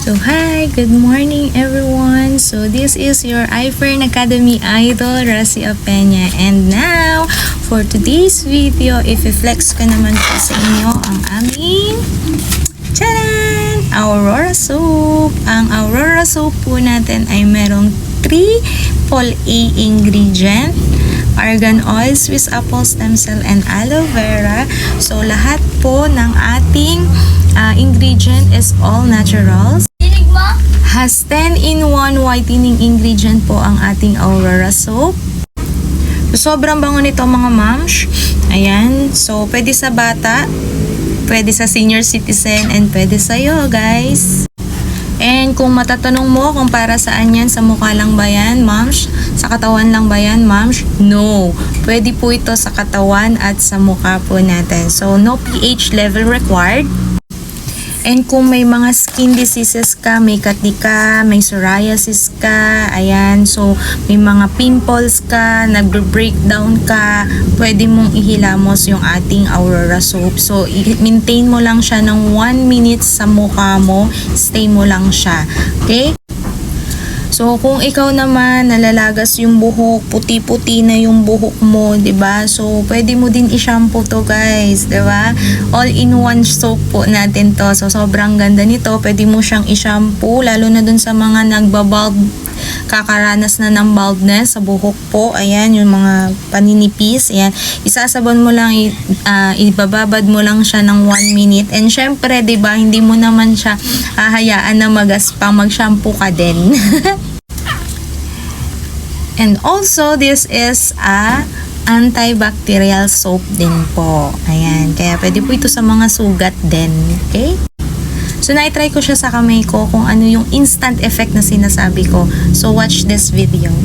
So hi, good morning everyone. So this is your iFern Academy idol, Racia Peña. And now, for today's video, i-flex ko naman po sa inyo ang aming charan! Aurora Soap. Ang Aurora Soap po natin ay merong 3 A ingredient. Argan oil, Swiss apple, stem cell, and aloe vera. So lahat po ng ating ingredient is all naturals. Has 10-in-1 whitening ingredient po ang ating Aurora Soap. So, sobrang bango nito mga moms. Ayan. So, pwede sa bata, pwede sa senior citizen, and pwede sa'yo guys. And kung matatanong mo kung para saan yan, sa mukha lang ba yan, moms? Sa katawan lang ba yan, moms? No. Pwede po ito sa katawan at sa mukha po natin. So, no pH level required. And kung may mga skin diseases ka, may kati ka, may psoriasis ka, ayan, so may mga pimples ka, nagbe-breakdown ka, pwede mong ihilamos yung ating Aurora Soap. So, i-maintain mo lang siya ng 1 minute sa mukha mo, stay mo lang siya. Okay? So, kung ikaw naman nalalagas yung buhok, puti-puti na yung buhok mo, 'di ba? So, pwede mo din i-shampoo to, guys, 'di ba? All-in-one soap po natin to. So, sobrang ganda nito. Pwede mo siyang i-shampoo lalo na dun sa mga nagbabald, kakaranas na ng baldness sa buhok po. Ayan, yung mga paninipis. Ayan, isasabon mo lang, ibababad mo lang siya ng 1 minute. And syempre, 'di ba, hindi mo naman siya hahayaan na magaspang, mag-shampoo ka din. And also, this is a antibacterial soap din po. Ayan, kaya pwede po ito sa mga sugat din. Okay? So, na-try ko siya sa kamay ko kung ano yung instant effect na sinasabi ko. So, watch this video.